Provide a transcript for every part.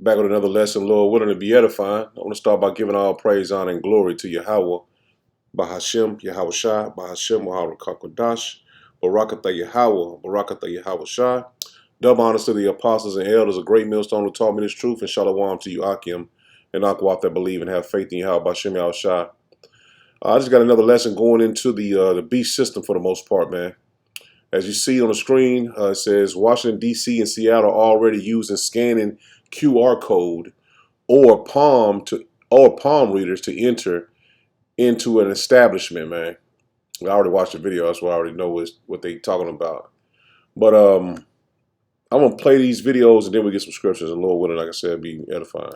Back with another lesson, Lord willing to be edifying. I want to start by giving all praise, honor, and glory to Yahweh, Bahashem, Yahweh Shai, Bahashem, Yahweh Kakodash, Barakatha Yahweh, Barakatha Yahweh Shai. Double honors to the apostles and elders, a great millstone who taught me this truth, and shalom to you, Akim, and Akwat that believe and have faith in Yahweh, Bahashem, Yahweh Shai. I just got another lesson going into the beast system for the most part, man. As you see on the screen, it says Washington, D.C. and Seattle are already using scanning QR code or palm readers to enter into an establishment, man. I already watched the video, that's why I already know what they talking about. But I'm going to play these videos and then we get some scriptures, and Lord willing, like I said, be edifying.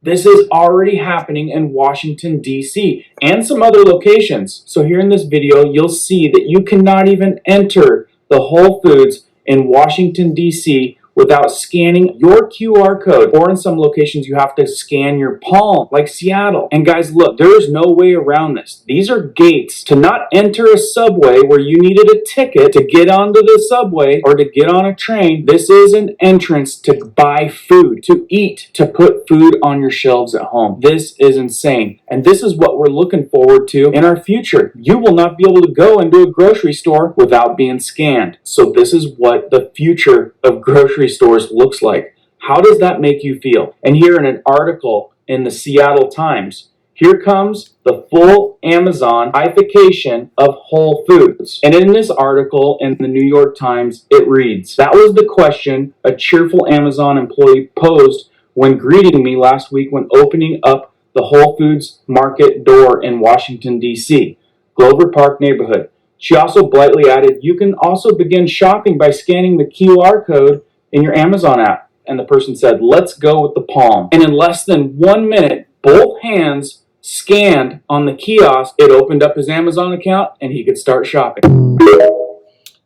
This is already happening in Washington, D.C. and some other locations. So here in this video, you'll see that you cannot even enter the Whole Foods in Washington, D.C. without scanning your QR code. Or in some locations, you have to scan your palm, like Seattle. And guys, look, there is no way around this. These are gates to not enter a subway where you needed a ticket to get onto the subway or to get on a train. This is an entrance to buy food, to eat, to put food on your shelves at home. This is insane. And this is what we're looking forward to in our future. You will not be able to go into a grocery store without being scanned. So this is what the future of grocery stores looks like. How does that make you feel? And here in an article in the Seattle Times, here comes the full Amazonification of Whole Foods. And in this article in the New York Times, it reads, "That was the question a cheerful Amazon employee posed when greeting me last week when opening up the Whole Foods market door in Washington, D.C., Glover Park neighborhood. She also blithely added, you can also begin shopping by scanning the QR code in your Amazon app." And the person said, let's go with the palm. And in less than 1 minute, both hands scanned on the kiosk. It opened up his Amazon account and he could start shopping.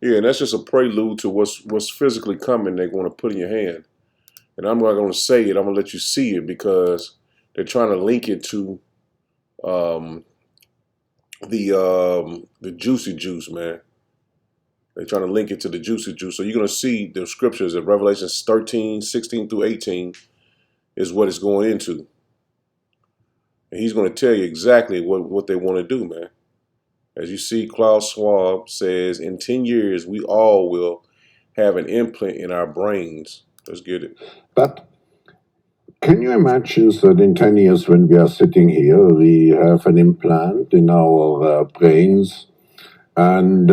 Yeah, and that's just a prelude to what's physically coming they're going to put in your hand. And I'm not going to say it, I'm going to let you see it because they're trying to link it to the juicy juice, man. They're trying to link it to the juicy juice. So you're going to see the scriptures of Revelation 13, 16 through 18 is what it's going into. And he's going to tell you exactly what they want to do, man. As you see, Klaus Schwab says, in 10 years, we all will have an implant in our brains. Let's get it. But can you imagine that in 10 years when we are sitting here, we have an implant in our brains, and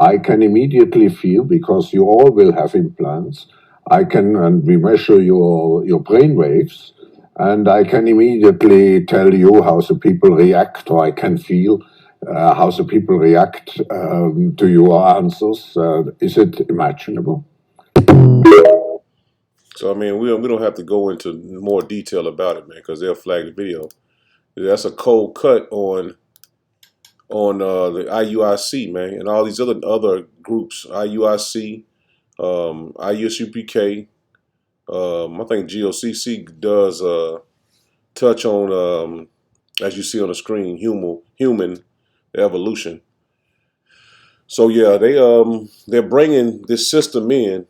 I can immediately feel, because you all will have implants, and we measure your brain waves, and I can immediately tell you how the people react, or I can feel how the people react to your answers. Is it imaginable? So, I mean, we don't have to go into more detail about it, man, because they'll flag the video. That's a cold cut on the IUIC, man, and all these other groups, IUIC, IUSUPK. I think GOCC does touch on, as you see on the screen, human evolution. So yeah, they're bringing this system in,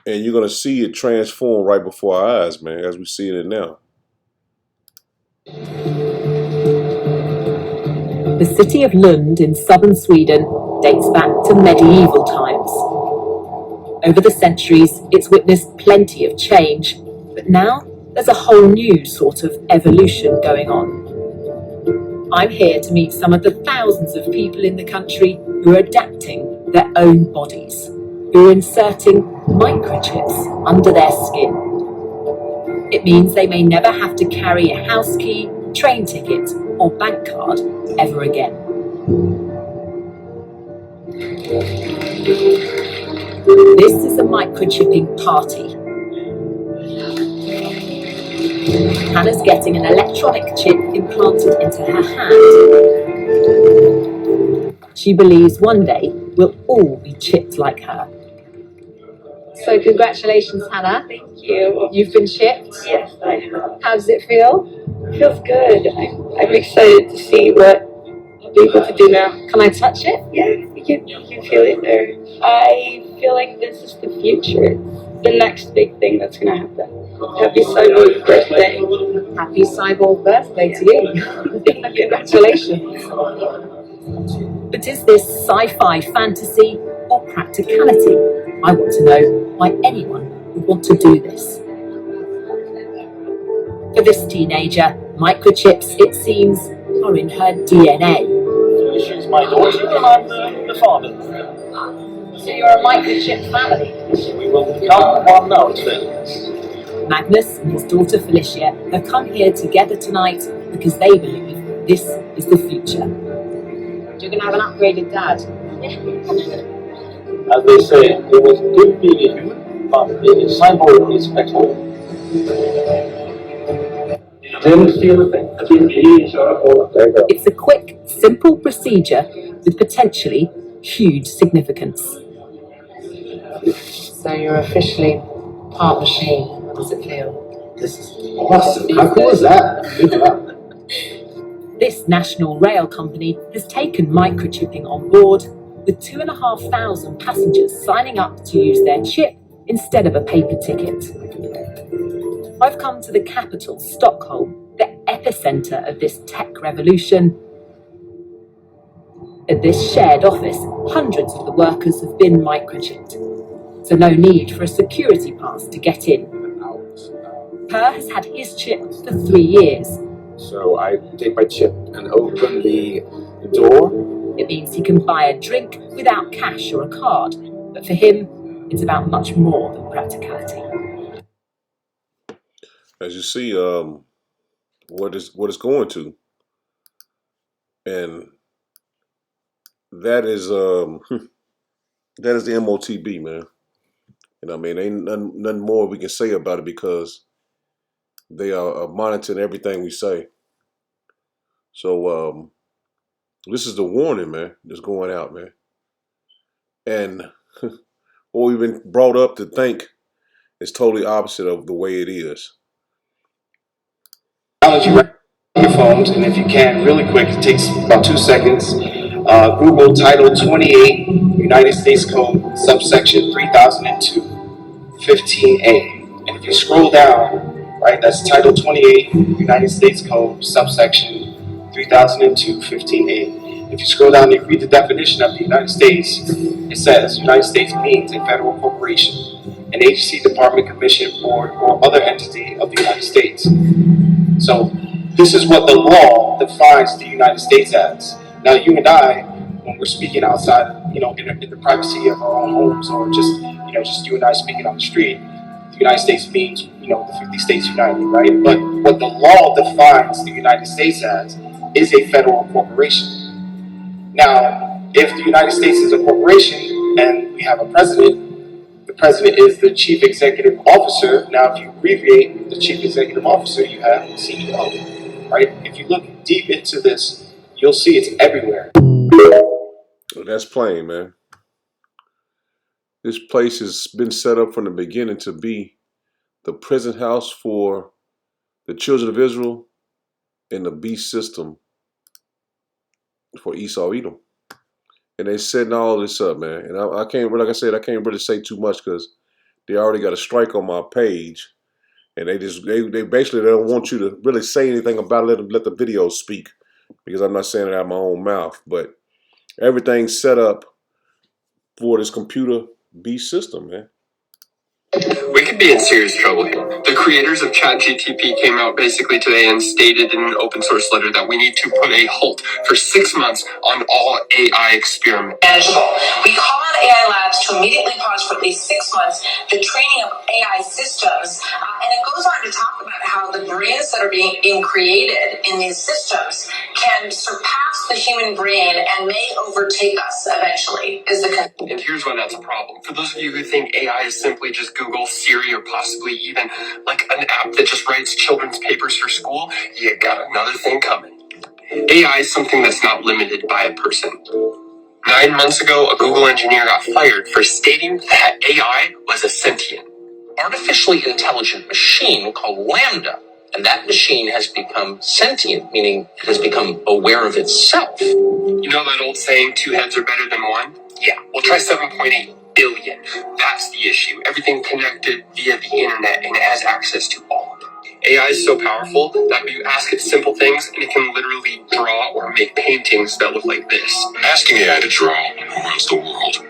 and you're gonna see it transform right before our eyes, man, as we see it now. The city of Lund in southern Sweden dates back to medieval times. Over the centuries, it's witnessed plenty of change, but now there's a whole new sort of evolution going on. I'm here to meet some of the thousands of people in the country who are adapting their own bodies, who are inserting microchips under their skin. It means they may never have to carry a house key, train ticket, or bank card ever again. This is a microchipping party. Hannah's getting an electronic chip implanted into her hand. She believes one day we'll all be chipped like her. So congratulations, Hannah. Thank you. You've been chipped. Yes, I have. How does it feel? It feels good. I'm excited to see what I'll be able to do now. Can I touch it? Yeah, you can feel it there. I feel like this is the future. the next big thing that's going to happen. Happy cyborg birthday. Happy cyborg birthday to you. Congratulations. But is this sci-fi fantasy or practicality? I want to know why anyone would want to do this. For this teenager, microchips, it seems, are in her DNA. She's my daughter and I'm the father. So you're a microchip family. We will become one ourselves. Magnus and his daughter Felicia have come here together tonight because they believe this is the future. You're going to have an upgraded dad. As they say, it was good being a human, but being a cyborg is better. It's a quick, simple procedure with potentially huge significance. So you're officially part machine. How does it feel? This is awesome. How cool is that? This national rail company has taken microchipping on board, with 2,500 passengers signing up to use their chip instead of a paper ticket. I've come to the capital, Stockholm, the epicenter of this tech revolution. At this shared office, hundreds of the workers have been microchipped, so no need for a security pass to get in. Per has had his chip for 3 years. So I take my chip and open the door. It means he can buy a drink without cash or a card, but for him, it's about much more than practicality. As you see, what it's going to, and that is the MOTB, man. You know, what I mean, ain't nothing more we can say about it because they are monitoring everything we say. So this is the warning, man, that's going out, man. And what we've been brought up to think is totally opposite of the way it is. Technology right on your phones, and if you can, really quick, it takes about 2 seconds. Google Title 28, United States Code, subsection 3002, 15A. And if you scroll down, right, that's Title 28, United States Code, subsection 3002, 15A. If you scroll down and read the definition of the United States, it says United States means a federal corporation, an agency, department, commission, board, or other entity of the United States. So this is what the law defines the United States as. Now you and I, when we're speaking outside, you know, in the privacy of our own homes, or just, you know, just you and I speaking on the street, the United States means, you know, the 50 states united, right? But what the law defines the United States as is a federal corporation. Now, if the United States is a corporation and we have a president, the president is the chief executive officer. Now, if you abbreviate the chief executive officer, you have CEO, right? If you look deep into this, you'll see it's everywhere. Well, that's plain, man. This place has been set up from the beginning to be the prison house for the children of Israel and the beast system for Esau Edom. And they setting all this up, man. And I can't, like I said, I can't really say too much because they already got a strike on my page. And they basically they don't want you to really say anything about it. Let the video speak, because I'm not saying it out of my own mouth. But everything's set up for this computer beast system, man. We could be in serious trouble here. The creators of ChatGTP came out basically today and stated in an open source letter that we need to put a halt for 6 months on all AI experiments. Manageable. We call on AI labs to immediately pause for at least 6 months the training of AI systems, and it goes on to talk about how the brains that are being created in these systems can surpass the human brain and may overtake us eventually. And here's why that's a problem. For those of you who think AI is simply just Google, Siri, or possibly even like an app that just writes children's papers for school, you got another thing coming. AI is something that's not limited by a person. 9 months ago, a Google engineer got fired for stating that AI was a sentient, artificially intelligent machine called Lambda. And that machine has become sentient, meaning it has become aware of itself. You know that old saying, 2 heads are better than one? Yeah. Well, try 7.8. billion. That's the issue. Everything connected via the internet, and it has access to all of it. AI is so powerful that you ask it simple things and it can literally draw or make paintings that look like this. Asking AI to draw who runs the world.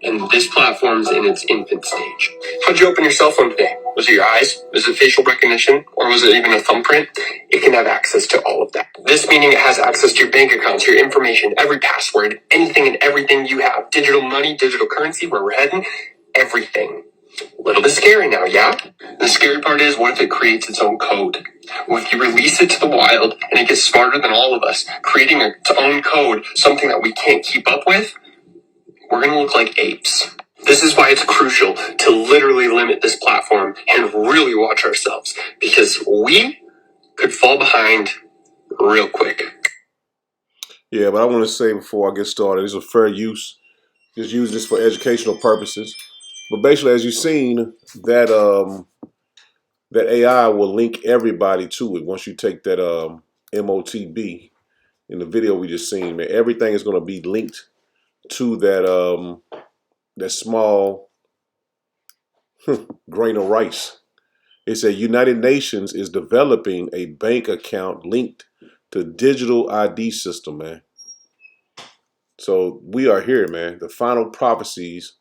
And this platform's in its infant stage. How'd you open your cell phone today? Was it your eyes? Was it facial recognition? Or was it even a thumbprint? It can have access to all of that. This meaning it has access to your bank accounts, your information, every password, anything and everything you have. Digital money, digital currency, where we're heading, everything. A little bit scary now, yeah? The scary part is, what if it creates its own code? What if you release it to the wild and it gets smarter than all of us, creating its own code, something that we can't keep up with? We're gonna look like apes. This is why it's crucial to literally limit this platform and really watch ourselves, because we could fall behind real quick. Yeah, but I want to say before I get started, it's a fair use. Just use this for educational purposes. But basically, as you've seen, that that AI will link everybody to it once you take that MOTB in the video we just seen. Man, everything is going to be linked to that that small grain of rice. It said United Nations is developing a bank account linked to digital ID system, man. So we are here, man. The final prophecies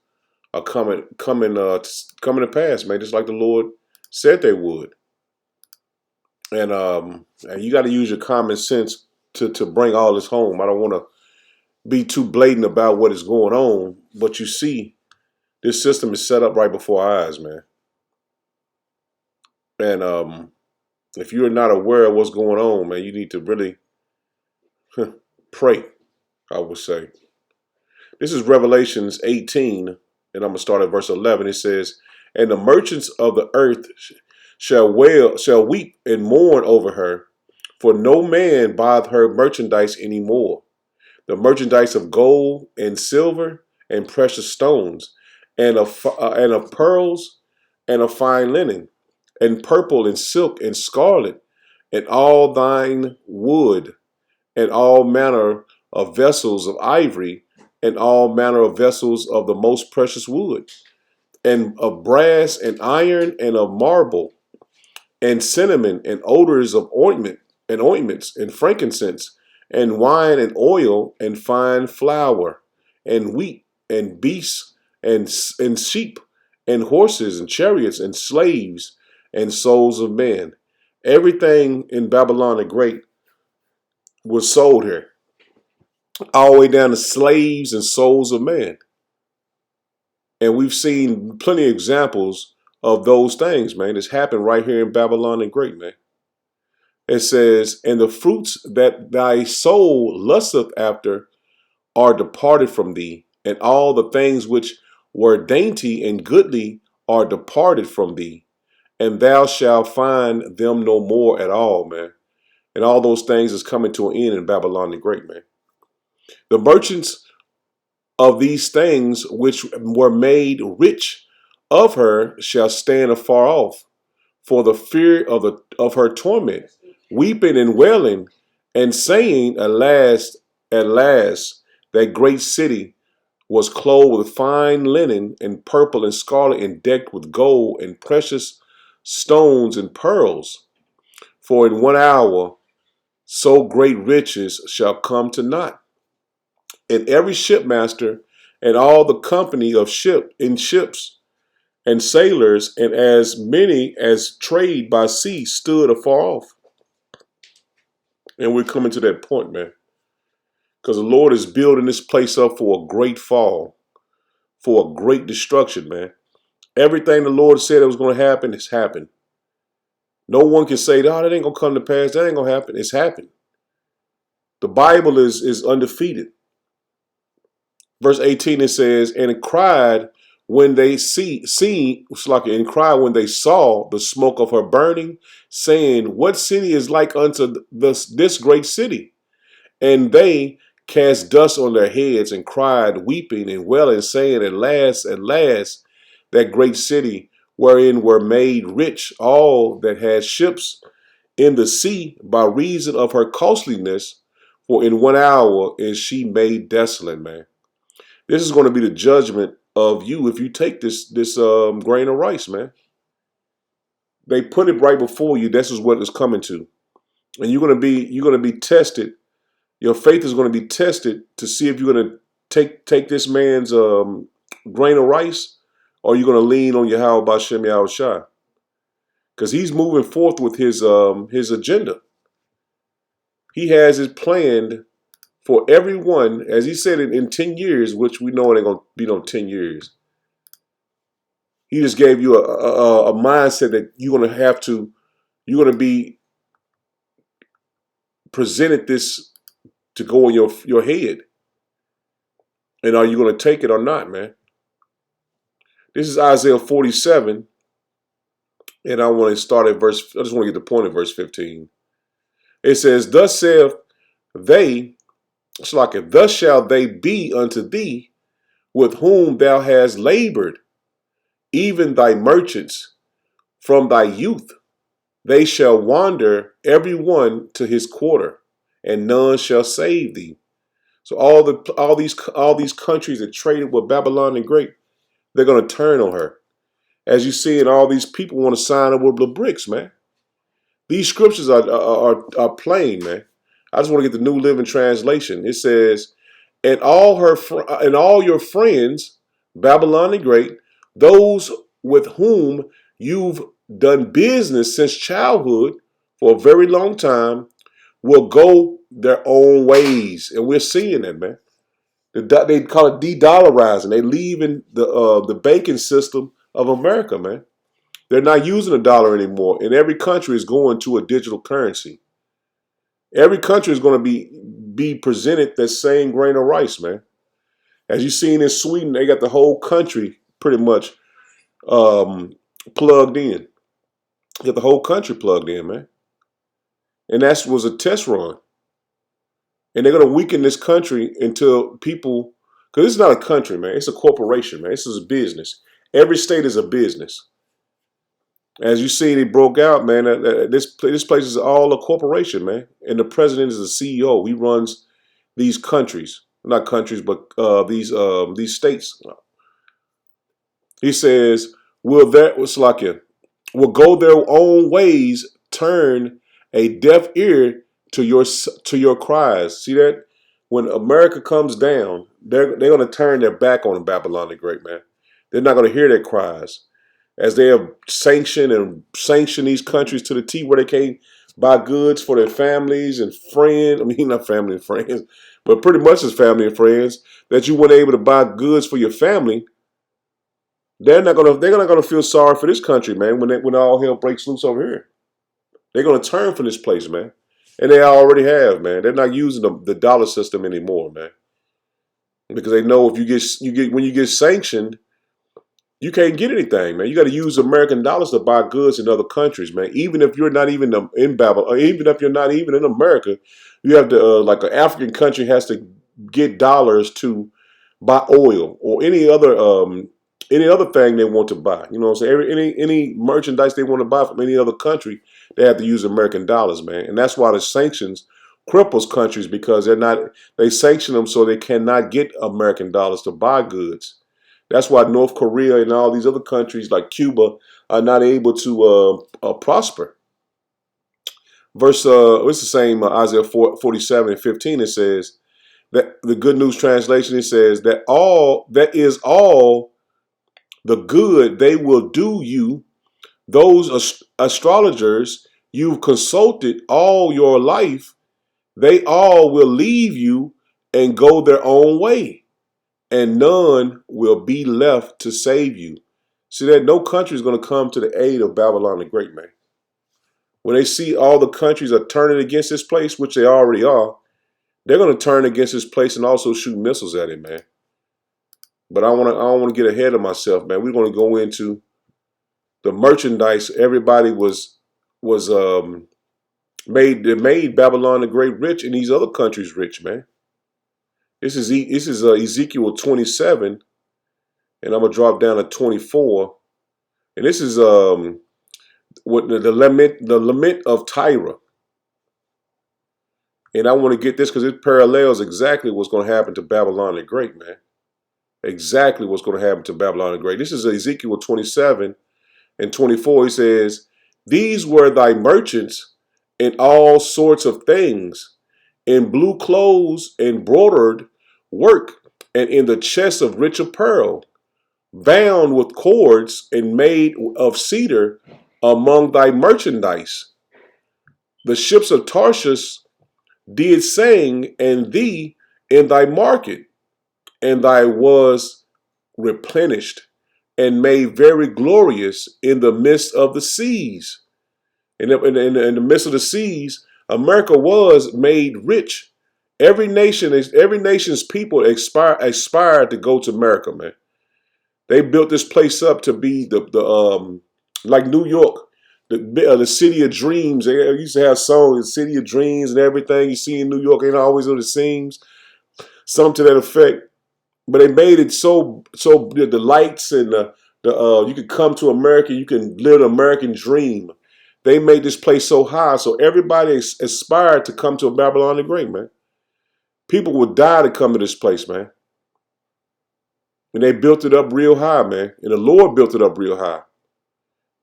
are coming to pass, man. Just like the Lord said they would. And you got to use your common sense to bring all this home. I don't want to be too blatant about what is going on, but you see, this system is set up right before our eyes, man. And if you're not aware of what's going on, man, you need to really pray, I would say. This is Revelations 18, and I'm going to start at verse 11. It says, "And the merchants of the earth shall weep and mourn over her, for no man buyeth her merchandise any more. The merchandise of gold and silver and precious stones, and of pearls and of fine linen, and purple and silk and scarlet, and all thine wood, and all manner of vessels of ivory, and all manner of vessels of the most precious wood, and of brass and iron, and of marble, and cinnamon, and odors of ointments, and frankincense, and wine, and oil, and fine flour, and wheat, and beasts, and sheep, and horses, and chariots, and slaves, and souls of men." Everything in Babylon the Great was sold here, all the way down to slaves and souls of man. And we've seen plenty of examples of those things, man. It's happened right here in Babylon the Great, man. It says, "And the fruits that thy soul lusteth after are departed from thee, and all the things which were dainty and goodly are departed from thee, and thou shalt find them no more at all," man. And all those things is coming to an end in Babylon the Great, man. "The merchants of these things which were made rich of her shall stand afar off, for the fear of her torment, weeping and wailing, and saying, Alas, at last, that great city was clothed with fine linen, and purple and scarlet, and decked with gold and precious stones and pearls. For in 1 hour so great riches shall come to naught. And every shipmaster and all the company of ships and sailors, and as many as trade by sea, stood afar off." And we're coming to that point, man. Because the Lord is building this place up for a great fall, for a great destruction, man. Everything the Lord said it was going to happen, has happened. No one can say, "Oh, that ain't going to come to pass. That ain't going to happen." It's happened. The Bible is undefeated. Verse 18, it says, "And cried when they and cried when they saw the smoke of her burning, saying, What city is like unto this great city? And they cast dust on their heads and cried, weeping and wailing, saying, Alas, that great city wherein were made rich all that had ships in the sea by reason of her costliness, for in 1 hour is she made desolate, man. This is going to be the judgment of you if you take this grain of rice, man. They put it right before you. This is what it's coming to, and you're going to be tested. Your faith is going to be tested to see if you're going to take this man's grain of rice, or you're going to lean on Yahweh B'Shem Yahweh Shai, because he's moving forth with his agenda. He has it planned for everyone, as he said in 10 years, which we know it ain't going to be no 10 years. He just gave you a mindset that you're going to be presented this to go in your head. And are you going to take it or not, man? This is Isaiah 47. And I want to start at I just want to get the point of verse 15. It says, thus saith they, thus shall they be unto thee, with whom thou hast labored, even thy merchants from thy youth. They shall wander every one to his quarter, and none shall save thee. So all these countries that traded with Babylon the Great, they're going to turn on her. As you see, and all these people want to sign up with the bricks, man. These scriptures are plain, man. I just want to get the New Living Translation. It says, and all your friends, Babylon the Great, those with whom you've done business since childhood for a very long time, will go their own ways. And we're seeing that, man. They call it de-dollarizing. They leaving the banking system of America, man. They're not using a dollar anymore. And every country is going to a digital currency. Every country is going to be presented that same grain of rice, man. As you've seen in Sweden, they got the whole country pretty much plugged in. They got the whole country plugged in, man. And that was a test run. And they're going to weaken this country until people, because it's not a country, man. It's a corporation, man. This is a business. Every state is a business. As you see, they broke out, man. This place is all a corporation, man. And the president is the CEO. He runs these countries, not countries, but these states. He says, will go their own ways, turn a deaf ear to your cries. See that? When America comes down, they're going to turn their back on Babylon the Great, man. They're not going to hear their cries. As they have sanctioned these countries to the T where they can't buy goods for their families and friends. I mean, not family and friends, but pretty much as family and friends, that you weren't able to buy goods for your family. They're not gonna feel sorry for this country, man, when all hell breaks loose over here. They're gonna turn from this place, man. And they already have, man. They're not using the dollar system anymore, man. Because they know if when you get sanctioned, you can't get anything, man. You got to use American dollars to buy goods in other countries, man. Even if you're not even in Babylon, or even if you're not even in America, you have to, like an African country has to get dollars to buy oil or any other thing they want to buy. You know what I'm saying? Any merchandise they want to buy from any other country, they have to use American dollars, man. And that's why the sanctions cripples countries, because they sanction them so they cannot get American dollars to buy goods. That's why North Korea and all these other countries like Cuba are not able to prosper. It's the same Isaiah 47 and 15. It says that the Good News Translation, it says that is all the good they will do you, those astrologers you've consulted all your life, they all will leave you and go their own way. And none will be left to save you. See that no country is going to come to the aid of Babylon the Great, man. When they see all the countries are turning against this place, which they already are, they're going to turn against this place and also shoot missiles at it, man. But I don't want to get ahead of myself, man. We're going to go into the merchandise. Everybody was made Babylon the Great rich, and these other countries rich, man. This is Ezekiel 27, and I'm going to drop down to 24. And this is what the lament of Tyre. And I want to get this because it parallels exactly what's going to happen to Babylon the Great, man. Exactly what's going to happen to Babylon the Great. This is Ezekiel 27 and 24. He says, "These were thy merchants in all sorts of things, in blue clothes and broidered work, and in the chests of rich apparel, bound with cords and made of cedar among thy merchandise. The ships of Tarshish did sing, and thee in thy market, and thy was replenished and made very glorious in the midst of the seas." In the midst of the seas, America was made rich. Every nation's people aspired to go to America, man. They built this place up to be the like New York, the city of dreams. They used to have songs, "City of Dreams" and everything you see in New York ain't always what it seems. Something to that effect. But they made it so the lights and you could come to America, you can live an American dream. They made this place so high, so everybody aspired to come to Babylon the Great, man. People would die to come to this place, man. And they built it up real high, man. And the Lord built it up real high.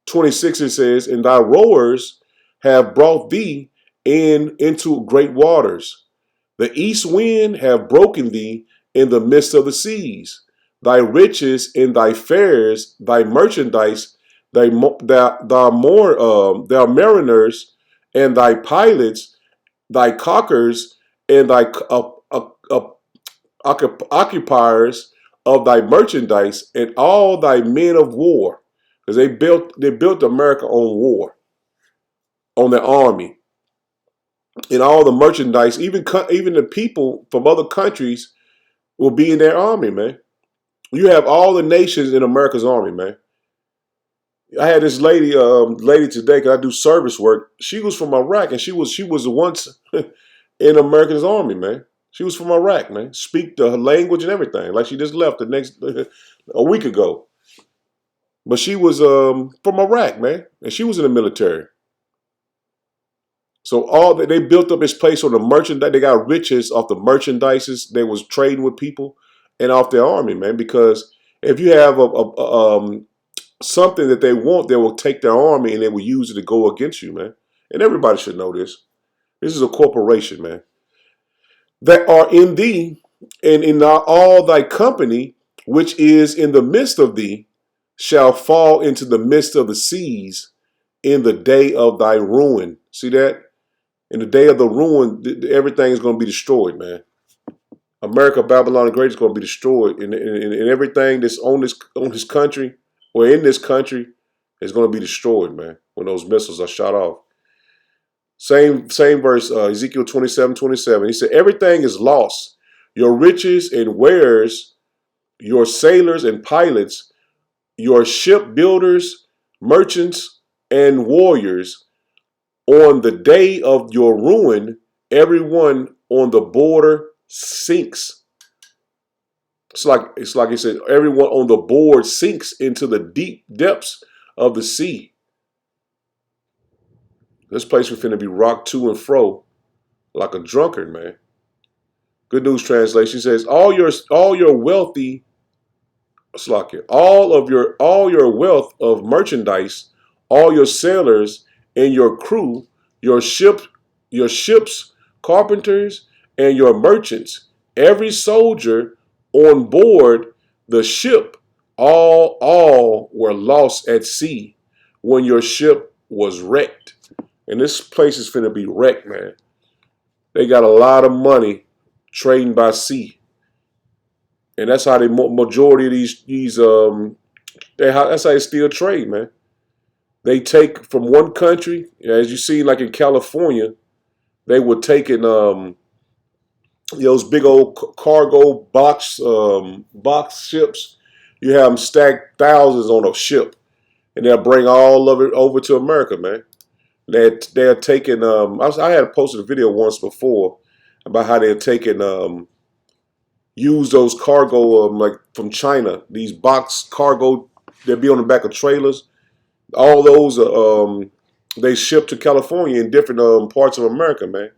26 it says, "And thy rowers have brought thee into great waters. The east wind have broken thee in the midst of the seas. Thy riches and thy fares, thy merchandise, thy mariners and thy pilots, thy caulkers and thy occupiers of thy merchandise, and all thy men of war." Because they built America on war, on their army, and all the merchandise, even the people from other countries will be in their army, man. You have all the nations in America's army, man. I had this lady today, because I do service work. She was from Iraq, and she was once in America's army, man. She was from Iraq, man. Speak the language and everything, like she just left a week ago. But she was from Iraq, man, and she was in the military. So they built up this place on the merchandise. They got riches off the merchandises. They was trading with people and off their army, man. Because if you have something that they want, they will take their army and they will use it to go against you, man. And everybody should know this. This is a corporation, man. "That are in thee, and in all thy company, which is in the midst of thee, shall fall into the midst of the seas in the day of thy ruin." See that? In the day of the ruin, everything is going to be destroyed, man. America, Babylon the Great is going to be destroyed, and everything that's on this country or in this country is going to be destroyed, man, when those missiles are shot off. Same verse, Ezekiel 27:27. He said, "Everything is lost. Your riches and wares, your sailors and pilots, your ship builders, merchants, and warriors. On the day of your ruin, everyone on the border sinks." It's like he said, everyone on the board sinks into the deep depths of the sea. This place we're finna be rocked to and fro like a drunkard, man. Good News Translation says, all your wealthy, all your wealth of merchandise, all your sailors and your crew, your ships, carpenters, and your merchants, every soldier on board the ship, all were lost at sea when your ship was wrecked. And this place is finna be wrecked, man. They got a lot of money trading by sea. And that's how the majority of that's how they still trade, man. They take from one country, as you see, like in California, they were taking those big old cargo box ships. You have them stacked thousands on a ship, and they'll bring all of it over to America, man. They're taking. I had posted a video once before about how they're taking use those cargo like from China. These box cargo, they'll be on the back of trailers, All those they ship to California in different parts of America, man,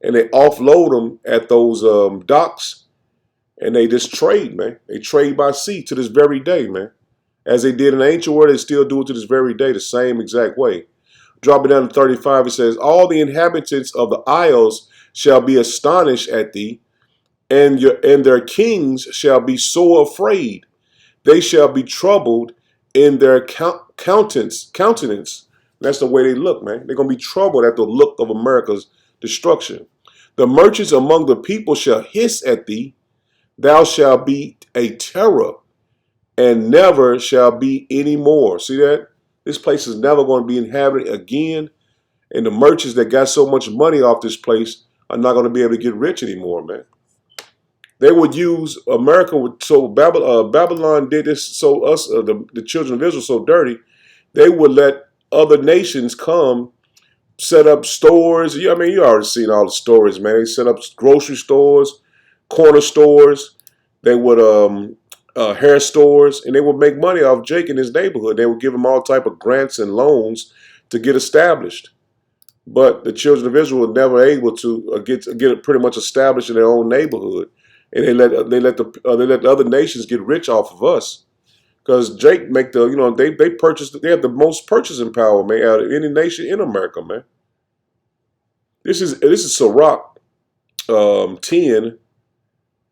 and they offload them at those docks, and they just trade, man. They trade by sea to this very day, man. As they did in the ancient world, they still do it to this very day, the same exact way. Dropping down to 35, it says, all the inhabitants of the isles shall be astonished at thee, and their kings shall be sore afraid. They shall be troubled in their countenance. That's the way they look, man. They're going to be troubled at the look of America's destruction. The merchants among the people shall hiss at thee. Thou shalt be a terror, and never shall be any more. See that? This place is never going to be inhabited again. And the merchants that got so much money off this place are not going to be able to get rich anymore, man. They would use America. So Babylon did this, so us, the children of Israel, so dirty. They would let other nations come, set up stores. I mean, you already seen all the stories, man. They set up grocery stores, corner stores. They would hair stores, and they would make money off Jake in his neighborhood. They would give him all type of grants and loans to get established. But the children of Israel were never able to get it pretty much established in their own neighborhood, and they let the other nations get rich off of us. Because Jake make the they have the most purchasing power, man, out of any nation in America, man. This is Sirach 10, and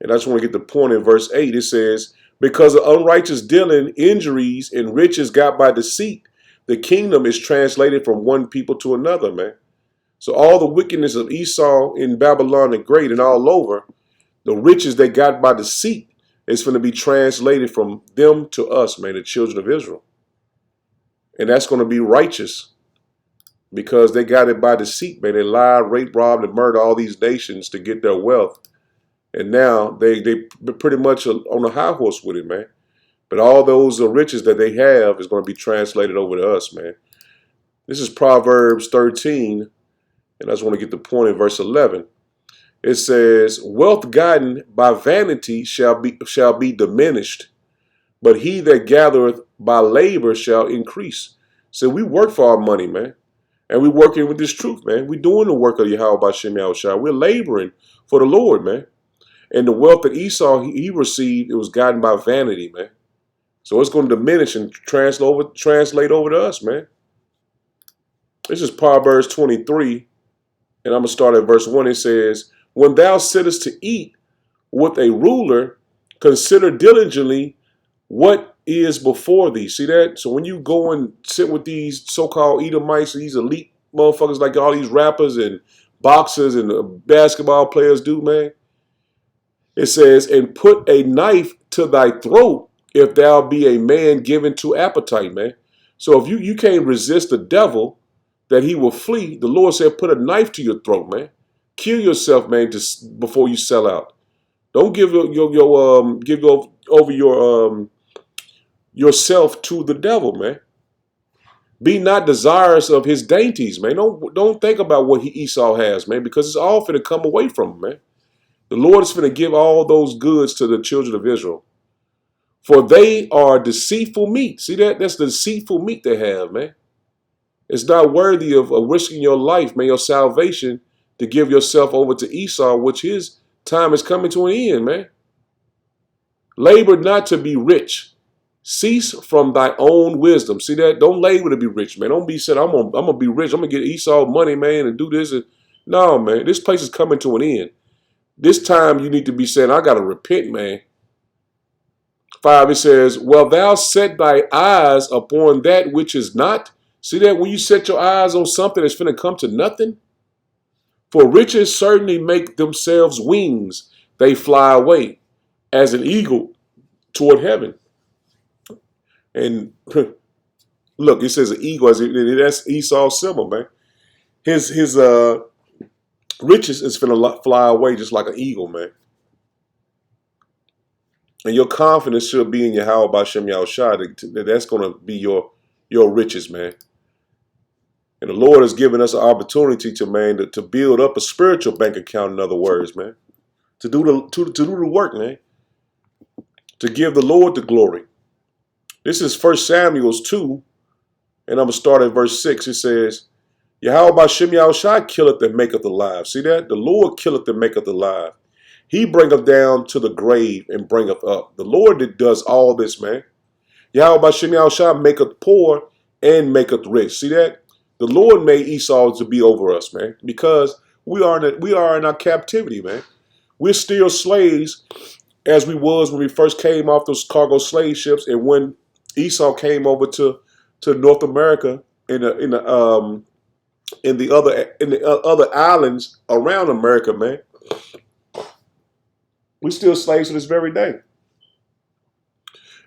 I just want to get the point in verse 8. It says, because of unrighteous dealing, injuries, and riches got by deceit, the kingdom is translated from one people to another, man. So all the wickedness of Esau in Babylon the Great and all over, the riches they got by deceit is going to be translated from them to us, man, the children of Israel. And that's going to be righteous because they got it by deceit, man. They lied, raped, robbed, and murdered all these nations to get their wealth. And now they pretty much are on a high horse with it, man. But all those riches that they have is going to be translated over to us, man. This is Proverbs 13, and I just want to get the point in verse 11. It says, wealth gotten by vanity shall be diminished, but he that gathereth by labor shall increase. So we work for our money, man. And we're working with this truth, man. We're doing the work of Yahweh B'Shem Yahushua. We're laboring for the Lord, man. And the wealth that Esau, he received, it was gotten by vanity, man. So it's going to diminish and translate over to us, man. This is Proverbs 23, and I'm going to start at verse 1. It says, when thou sittest to eat with a ruler, consider diligently what is before thee. See that? So when you go and sit with these so-called Edomites, these elite motherfuckers like all these rappers and boxers and basketball players do, man. It says, and put a knife to thy throat if thou be a man given to appetite, man. So if you can't resist the devil, that he will flee, the Lord said, put a knife to your throat, man. Kill yourself, man, before you sell out. Don't give over yourself to the devil, man. Be not desirous of his dainties, man. Don't think about what Esau has, man, because it's all finna come away from him, man. The Lord is finna give all those goods to the children of Israel. For they are deceitful meat. See that? That's the deceitful meat they have, man. It's not worthy of risking your life, man, your salvation, to give yourself over to Esau, which his time is coming to an end, man. Labor not to be rich. Cease from thy own wisdom. See that? Don't labor to be rich, man. Don't be said, I'm gonna be rich. I'm gonna get Esau money, man, and do this. No, man. This place is coming to an end. This time you need to be saying, I gotta repent, man. 5, it says, well, thou set thy eyes upon that which is not. See that? When you set your eyes on something that's finna come to nothing. For riches certainly make themselves wings. They fly away as an eagle toward heaven. And look, it says an eagle. That's Esau's symbol, man. His riches is finna fly away just like an eagle, man. And your confidence should be in Yahweh B'Shem Yahushua. That's going to be your riches, man. And the Lord has given us an opportunity to build up a spiritual bank account, in other words, man. To do the work, man. To give the Lord the glory. This is 1 Samuel 2, And I'm going to start at verse 6. It says, Yahweh Bashem Yahushai killeth and maketh alive. See that? The Lord killeth and maketh alive. He bringeth down to the grave and bringeth up. The Lord that does all this, man. Yahweh Bashem Yahushai maketh poor and maketh rich. See that? The Lord made Esau to be over us, man, because we are in our captivity, man. We're still slaves as we was when we first came off those cargo slave ships, and when Esau came over to North America in the other islands around America, man. We still slaves to this very day.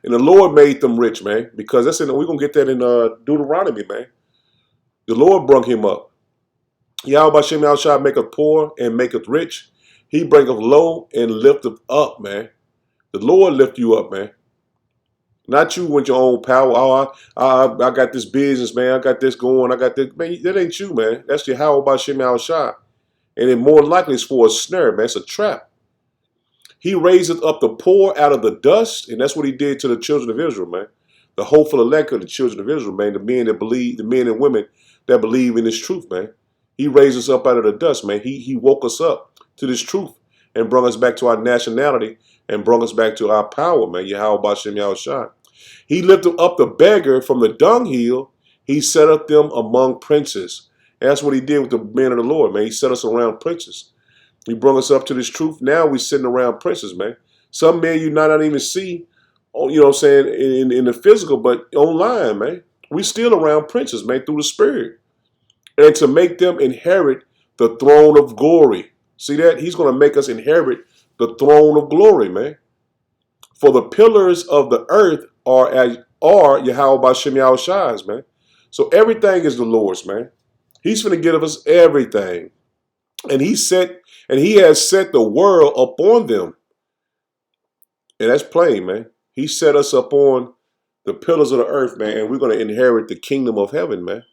And the Lord made them rich, man, because we're gonna get that in Deuteronomy, man. The Lord brung him up. Yahweh Bashem Yahushai maketh poor and maketh rich. He bringeth low and lifteth up, man. The Lord lift you up, man. Not you with your own power. Oh, I got this business, man. I got this going. I got this. Man, that ain't you, man. That's Yahweh Bashem Yahushai. And it more likely is for a snare, man. It's a trap. He raiseth up the poor out of the dust, and that's what he did to the children of Israel, man. The hopeful elect of the children of Israel, man. The men and women that believe in this truth, man. He raised us up out of the dust, man. He woke us up to this truth and brought us back to our nationality and brought us back to our power, man. Yahweh Bashem Yahushai. He lifted up the beggar from the dunghill. He set up them among princes. And that's what he did with the men of the Lord, man. He set us around princes. He brought us up to this truth. Now we're sitting around princes, man. Some men you might not even see, you know what I'm saying, in the physical, but online, man. We still around princes, man, through the Spirit. And to make them inherit the throne of glory. See that? He's going to make us inherit the throne of glory, man. For the pillars of the earth are Yahweh Bashem Yahushai's, man. So everything is the Lord's, man. He's going to give us everything. And he has set the world upon them. And that's plain, man. He set us upon the pillars of the earth, man. And we're going to inherit the kingdom of heaven, man.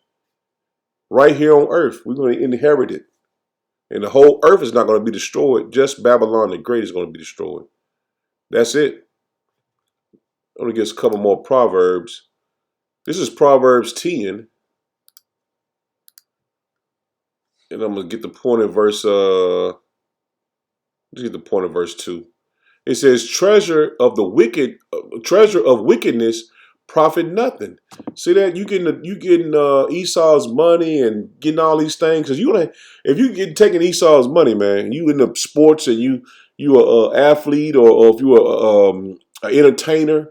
Right here on earth, we're going to inherit it. And the whole earth is not going to be destroyed. Just Babylon the Great is going to be destroyed. That's it. I'm going to get a couple more Proverbs. This is Proverbs 10. And I'm going to get the point in verse, let's get the point in verse 2. It says, treasure of wickedness profit nothing. See that? You getting Esau's money and getting all these things. Because if you get taking Esau's money, man, you in the sports and you an athlete or if you an entertainer,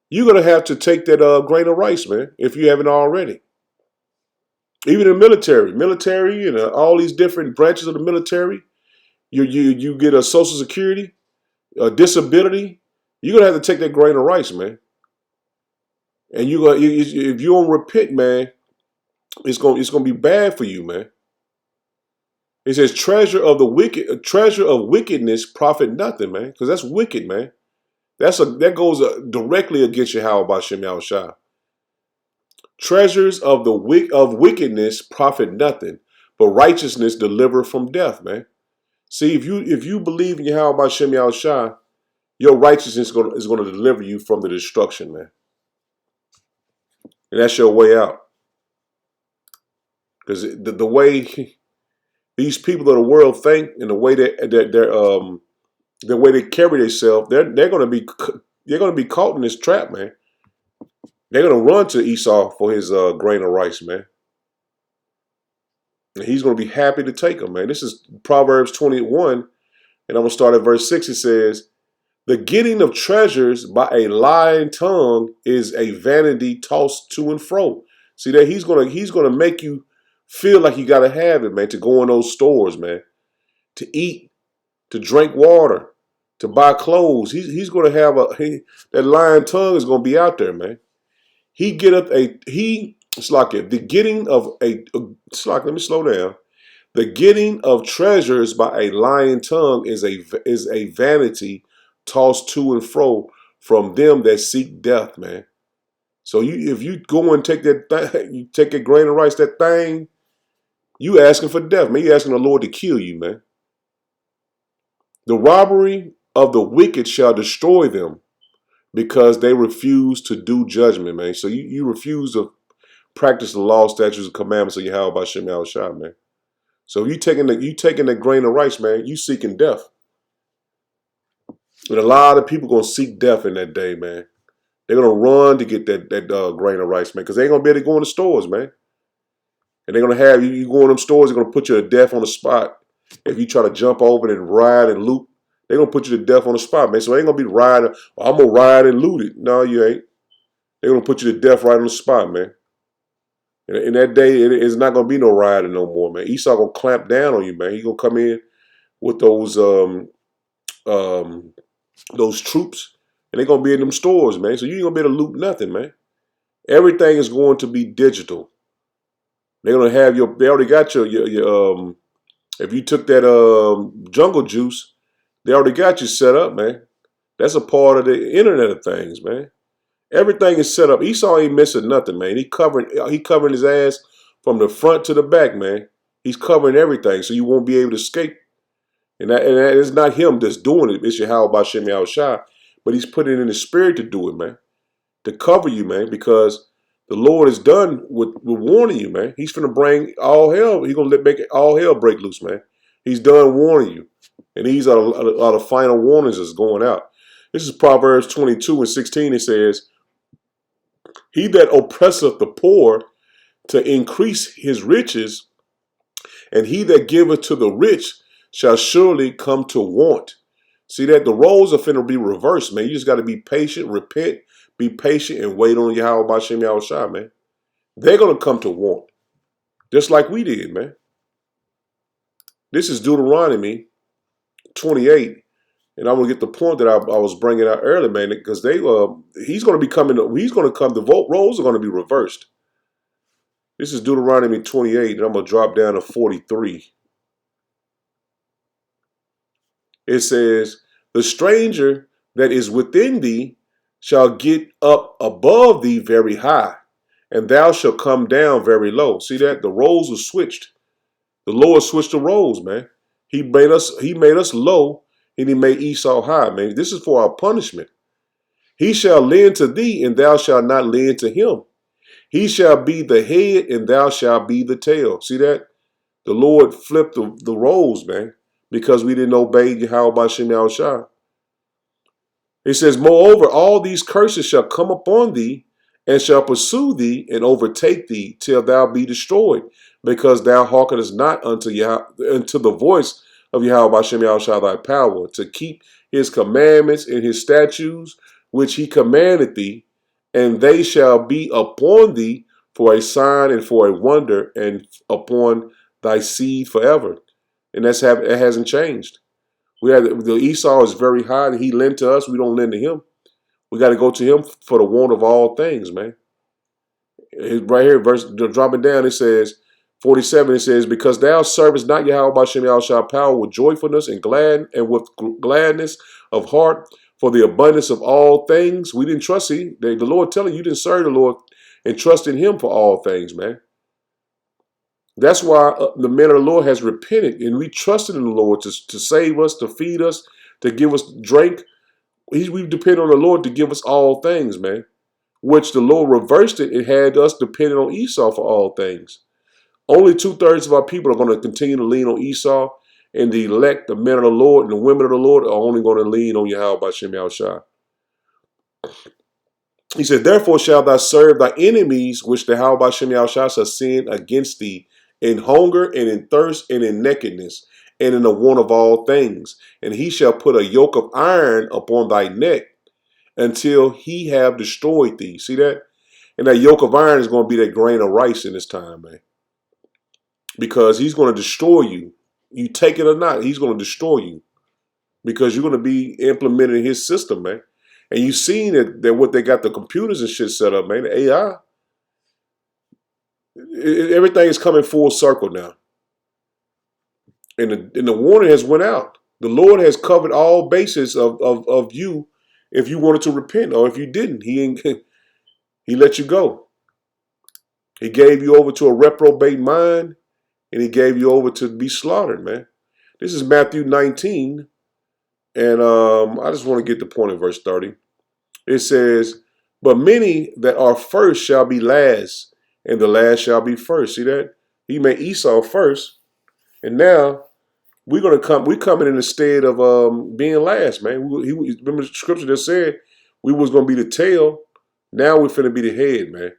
you're going to have to take that grain of rice, man, if you haven't already. Even in the military and all these different branches of the military, you get a Social Security, a disability, you're going to have to take that grain of rice, man. And if you don't repent, man, it's going to be bad for you, man. It says treasure of wickedness profit nothing, man, because that's wicked, man. That goes directly against Yahweh Bashem Yahushai. Treasures of wickedness profit nothing, but righteousness deliver from death, man. See, if you believe in Yahweh Bashem Yahushai, your righteousness is going to deliver you from the destruction, man. And that's your way out. Because the way these people of the world think and the way the way they carry themselves, they're going to be caught in this trap, man. They're going to run to Esau for his grain of rice, man. And he's going to be happy to take them, man. This is Proverbs 21, and I'm going to start at verse 6. It says, the getting of treasures by a lying tongue is a vanity tossed to and fro. See that? He's gonna make you feel like you gotta have it, man, to go in those stores, man, to eat, to drink water, to buy clothes. He's gonna have that lying tongue is gonna be out there, man. Let me slow down. The getting of treasures by a lying tongue is a vanity tossed to and fro from them that seek death, man. So if you go and take that thing, you take a grain of rice, that thing, you asking for death, man. You asking the Lord to kill you, man. The robbery of the wicked shall destroy them, because they refuse to do judgment, man. So you refuse to practice the law, statutes, and commandments of Yahweh by Shem Yahushua, man. So if you taking that grain of rice, man, you seeking death. And a lot of people gonna seek death in that day, man. They're gonna run to get that grain of rice, man, because they ain't gonna be able to go in the stores, man. And they're gonna have you go in them stores. They're gonna put you to death on the spot. If you try to jump over it and ride and loot, they're gonna put you to death on the spot, man. So they ain't gonna be riding. I'm gonna ride and loot it. No, you ain't. They're gonna put you to death right on the spot, man. And in that day, it's not gonna be no riding no more, man. Esau gonna clamp down on you, man. He gonna come in with those troops, and they're gonna be in them stores, man. So you ain't gonna be able to loot nothing, man. Everything is going to be digital. They're gonna have they already got your if you took that jungle juice, they already got you set up, man. That's a part of the Internet of Things, man. Everything is set up. Esau ain't missing nothing, man. He covering his ass from the front to the back, man. He's covering everything, so you won't be able to escape. And that is not him that's doing it. It's Yahweh by Shem Yahushua. But he's putting it in his spirit to do it, man. To cover you, man, because the Lord is done with warning you, man. He's finna bring all hell. He's gonna make all hell break loose, man. He's done warning you. And these are the final warnings that's going out. This is Proverbs 22:16. It says, he that oppresseth the poor to increase his riches, and he that giveth to the rich shall surely come to want. See that? The roles are finna be reversed, man. You just got to be patient, repent, be patient, and wait on Yahweh by Shem Yahushua, man. They're going to come to want, just like we did, man. This is Deuteronomy 28, and I'm going to get the point that I was bringing out earlier, man, because he's going to be coming, the roles are going to be reversed. This is Deuteronomy 28, and I'm going to drop down to 43. It says, the stranger that is within thee shall get up above thee very high, and thou shalt come down very low. See that? The roles are switched. The Lord switched the roles, man. He made us low, and he made Esau high, man. This is for our punishment. He shall lend to thee, and thou shalt not lend to him. He shall be the head, and thou shalt be the tail. See that? The Lord flipped the roles, man, because we didn't obey Yahweh by Shem Yahushua. It says, moreover, all these curses shall come upon thee, and shall pursue thee, and overtake thee, till thou be destroyed, because thou hearkenest not unto the voice of Yahweh by Shem Yahushua thy power, to keep his commandments and his statutes, which he commanded thee, and they shall be upon thee for a sign and for a wonder, and upon thy seed forever. And it hasn't changed. The Esau is very high, and he lent to us. We don't lend to him. We got to go to him for the want of all things, man. Right here, verse dropping down, it says, 47, it says, because thou servest not Yahweh by Shem Yahushua power with joyfulness and with gladness of heart for the abundance of all things. We didn't trust the Lord telling you didn't serve the Lord and trust in him for all things, man. That's why the men of the Lord has repented, and we trusted in the Lord to save us, to feed us, to give us drink. We depend on the Lord to give us all things, man. Which the Lord reversed it and had us dependent on Esau for all things. Only 2/3 of our people are going to continue to lean on Esau, and the elect, the men of the Lord, and the women of the Lord are only going to lean on Yahweh by Shem Yahushua. He said, therefore shalt thou serve thy enemies, which the Yahweh by Shem Yahushua shall send against thee, in hunger and in thirst and in nakedness and in the want of all things. And he shall put a yoke of iron upon thy neck until he have destroyed thee. See that? And that yoke of iron is going to be that grain of rice in this time, man. Because he's going to destroy you. You take it or not, he's going to destroy you. Because you're going to be implementing his system, man. And you've seen that what they got the computers and shit set up, man. The AI. Everything is coming full circle now. And the warning has went out. The Lord has covered all bases of you if you wanted to repent, or if you didn't. He let you go. He gave you over to a reprobate mind, and he gave you over to be slaughtered, man. This is Matthew 19, and I just want to get the point in verse 30. It says, but many that are first shall be last, and the last shall be first. See that? He made Esau first, and now we're coming in the stead of being last, man. Remember the scripture that said we was gonna be the tail. Now we're finna be the head, man.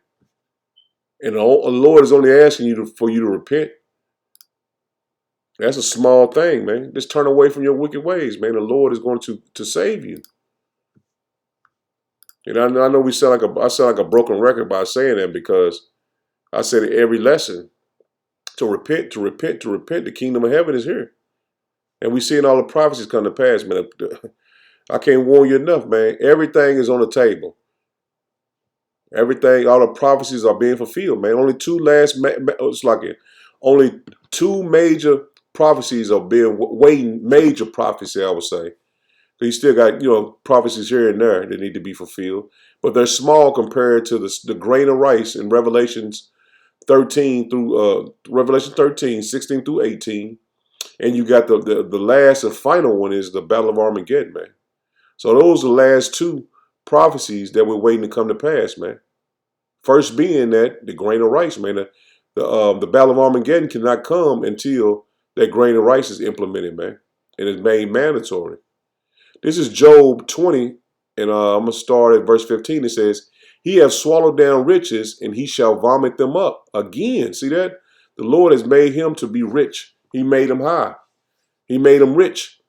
And the Lord is only asking you for you to repent. That's a small thing, man. Just turn away from your wicked ways, man. The Lord is going to save you. And I know I sound like a broken record by saying that, because I said it every lesson. To repent, to repent, to repent. The kingdom of heaven is here. And we seeing all the prophecies come to pass, man. I can't warn you enough, man. Everything is on the table. Everything, all the prophecies are being fulfilled, man. Only two major prophecies are being waiting. Major prophecy, I would say. So you still got, prophecies here and there that need to be fulfilled, but they're small compared to the grain of rice in Revelations 13 through Revelation 13, 16 through 18, and you got the last and final one is the Battle of Armageddon, man. So those are the last two prophecies that we're waiting to come to pass, man. First being that the grain of rice, man. The Battle of Armageddon cannot come until that grain of rice is implemented, man, and it's made mandatory. This is Job 20, and I'm going to start at verse 15. It says, he hath swallowed down riches, and he shall vomit them up. Again, see that? The Lord has made him to be rich. He made him high. He made him rich.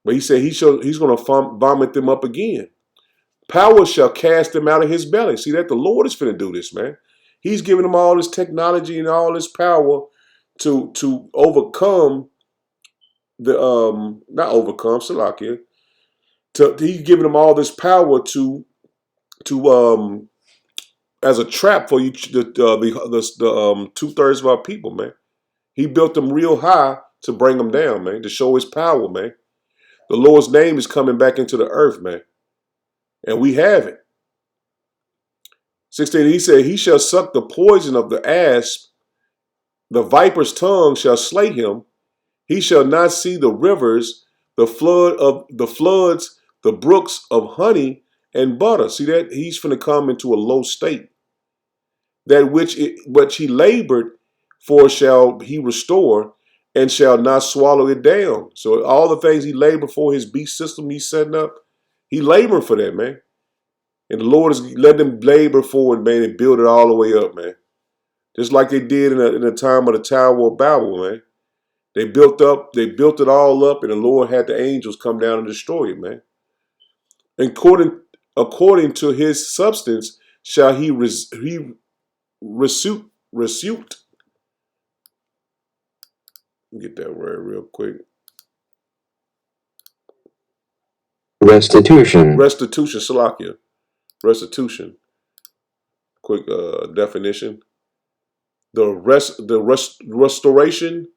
But he said he's going to vomit them up again. Power shall cast them out of his belly. See that? The Lord is finna do this, man. He's giving them all this technology and all this power to overcome not overcome, Salakia. He's giving them all this power to as a trap for you, the 2/3 of our people, man. He built them real high to bring them down, man, to show his power, man. The Lord's name is coming back into the earth, man. And we have it. 16, he said, he shall suck the poison of the asp. The viper's tongue shall slay him. He shall not see the rivers, the floods, the brooks of honey and butter. See that? He's finna come into a low state. That which he labored for shall he restore, and shall not swallow it down. So all the things he labored for, his beast system he's setting up, he labored for that, man. And the Lord is letting them labor for it, man, and build it all the way up, man. Just like they did in the time of the Tower of Babel, man. They built it all up, and the Lord had the angels come down and destroy it, man. According to his substance shall he resute. Get that word real quick. Restitution. Restitution, Salakia. Restitution. Quick definition. The restoration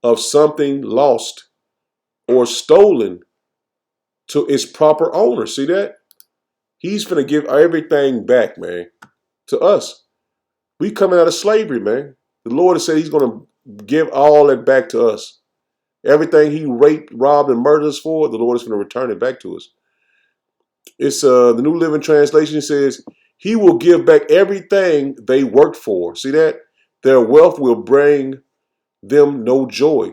of something lost or stolen to its proper owner. See that? He's finna give everything back, man, to us. We coming out of slavery, man. The Lord has said he's going to give all that back to us. Everything he raped, robbed, and murdered us for, the Lord is going to return it back to us. It's the New Living Translation says, he will give back everything they worked for. See that? Their wealth will bring them no joy.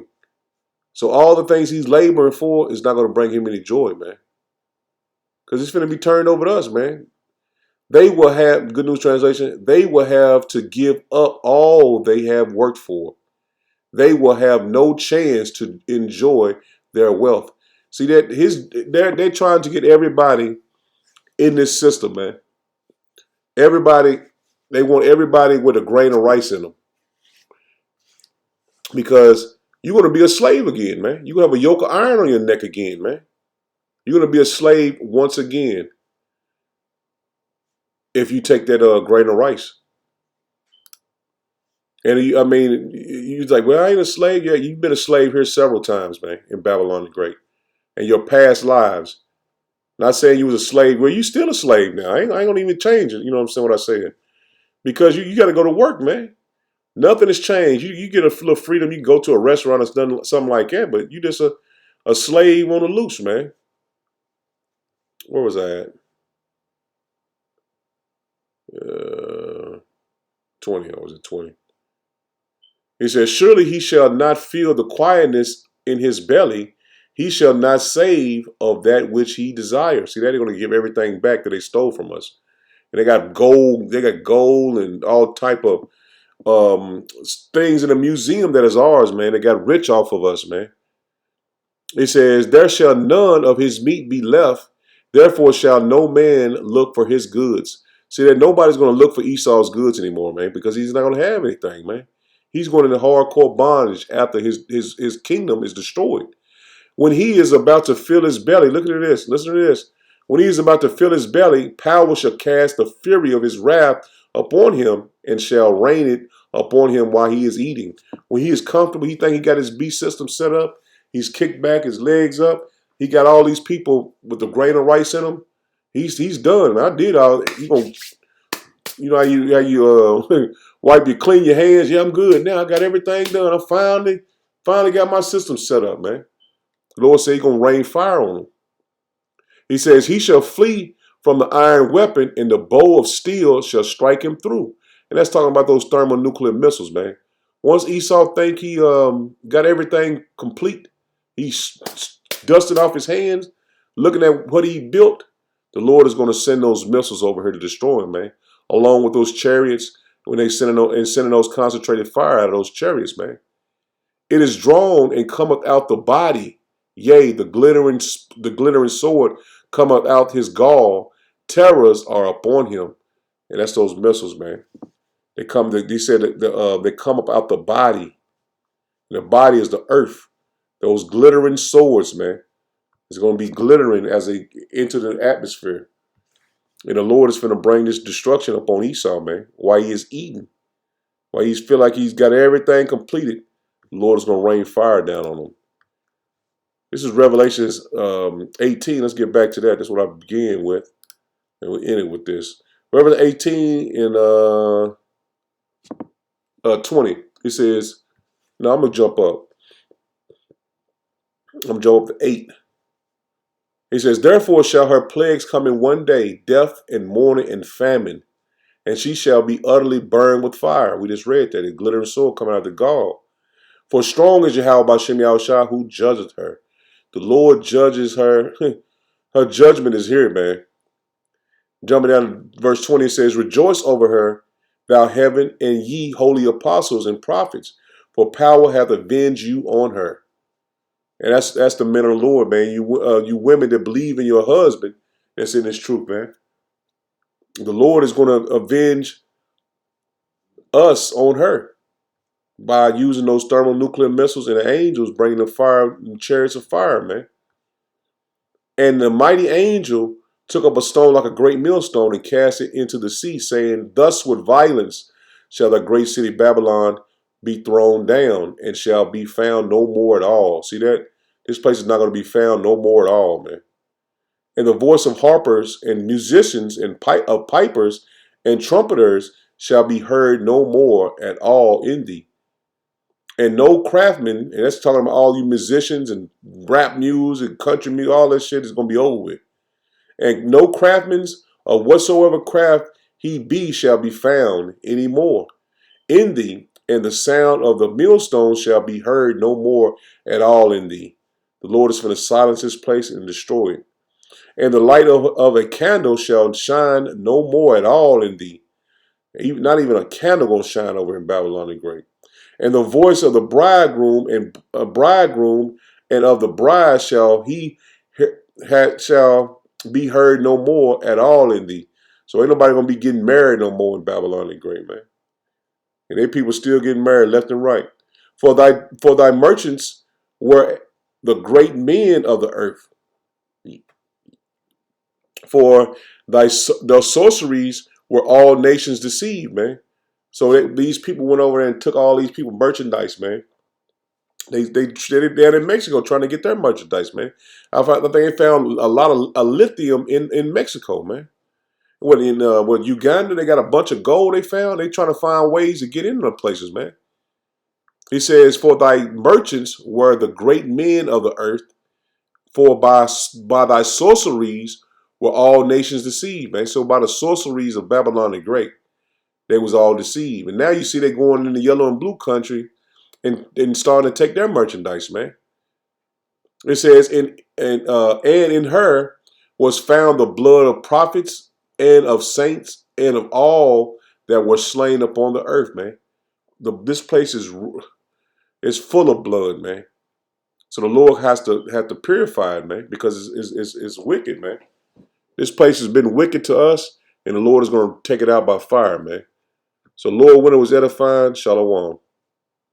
So all the things he's laboring for is not going to bring him any joy, man. Because it's going to be turned over to us, man. They will have, Good News Translation, they will have to give up all they have worked for. They will have no chance to enjoy their wealth. See that they're trying to get everybody in this system, man. They want everybody with a grain of rice in them. Because you're going to be a slave again, man. You're going to have a yoke of iron on your neck again, man. You're going to be a slave once again if you take that grain of rice. And you're like, well, I ain't a slave. Yeah, you've been a slave here several times, man, in Babylon the Great. And your past lives. Not saying you was a slave. Well, you still a slave now. I ain't going to even change it. You know what I'm saying, what I said. Because you got to go to work, man. Nothing has changed. You get a little freedom. You can go to a restaurant that's done something like that, but you just a slave on the loose, man. Where was I at? 20, or was it 20? He says, surely he shall not feel the quietness in his belly. He shall not save of that which he desires. See, they're going to give everything back that they stole from us. And they got gold and all type of things in the museum that is ours, man. They got rich off of us, man. It says, there shall none of his meat be left. Therefore shall no man look for his goods. See, that nobody's going to look for Esau's goods anymore, man, because he's not going to have anything, man. He's going into hardcore bondage after his kingdom is destroyed. When he is about to fill his belly, look at this, listen to this. When he is about to fill his belly, power shall cast the fury of his wrath upon him and shall rain it upon him while he is eating. When he is comfortable, he think he got his beast system set up. He's kicked back, his legs up. He got all these people with the grain of rice in him. He's done, man. I did all. He gonna, you know how you wipe you clean your hands. Yeah, I'm good now. I got everything done. I finally got my system set up, man. The Lord said he's gonna rain fire on him. He says he shall flee from the iron weapon, and the bow of steel shall strike him through. And that's talking about those thermonuclear missiles, man. Once Esau think he got everything complete, he's dusted off his hands, looking at what he built, the Lord is going to send those missiles over here to destroy him, man. Along with those chariots, when they sending those concentrated fire out of those chariots, man. It is drawn and cometh out the body, yea, the glittering sword cometh out his gall. Terrors are upon him, and that's those missiles, man. They come. They said that they come up out the body. The body is the earth. Those glittering swords, man, is going to be glittering as they enter the atmosphere. And the Lord is going to bring this destruction upon Esau, man, while he is eating. While he feel like he's got everything completed, the Lord is going to rain fire down on him. This is Revelations 18. Let's get back to that. That's what I began with. And we end it with this. Revelation 18 and 20. It says, now I'm going to jump up. I'm going to jump up to 8. He says, therefore shall her plagues come in one day, death and mourning and famine, and she shall be utterly burned with fire. We just read that. A glittering sword coming out of the gall. For strong is Yahweh B'Shem Yahushua who judgeth her. The Lord judges her. Her judgment is here, man. Jumping down to verse 20, it says, rejoice over her, thou heaven, and ye holy apostles and prophets, for power hath avenged you on her. And that's the men of the Lord, man. You women that believe in your husband, that's in this truth, man. The Lord is going to avenge us on her by using those thermonuclear missiles and the angels bringing the fire and chariots of fire, man. And the mighty angel took up a stone like a great millstone and cast it into the sea, saying, thus with violence shall the great city Babylon be thrown down and shall be found no more at all. See that? This place is not going to be found no more at all, man. And the voice of harpers and musicians and of pipers and trumpeters shall be heard no more at all in thee. And no craftsman, and that's talking about all you musicians and rap music and country music, all that shit is going to be over with. And no craftsman of whatsoever craft he be shall be found any more in thee, and the sound of the millstone shall be heard no more at all in thee. The Lord is going to silence this place and destroy it. And the light of a candle shall shine no more at all in thee. Not even a candle going to shine over in Babylon the Great. And the voice of the bridegroom and of the bride shall be heard no more at all in thee. So ain't nobody going to be getting married no more in Babylon the Great, man. And they people still getting married left and right. For thy merchants were the great men of the earth. For the sorceries were all nations deceived, man. So these people went over there and took all these people merchandise, man. They're in Mexico trying to get their merchandise, man. I think they found a lot of lithium in Mexico, man. In Uganda, they got a bunch of gold they found. They trying to find ways to get into places, man. He says, for thy merchants were the great men of the earth, for by thy sorceries were all nations deceived, man. So by the sorceries of Babylon the Great, they was all deceived. And now you see they going in the yellow and blue country and starting to take their merchandise, man. It says, and in her was found the blood of prophets and of saints and of all that were slain upon the earth, man. This place is full of blood, man. So the Lord have to purify it, man, because it's wicked, man. This place has been wicked to us, and the Lord is going to take it out by fire, man. So Lord, when it was edifying, shalom.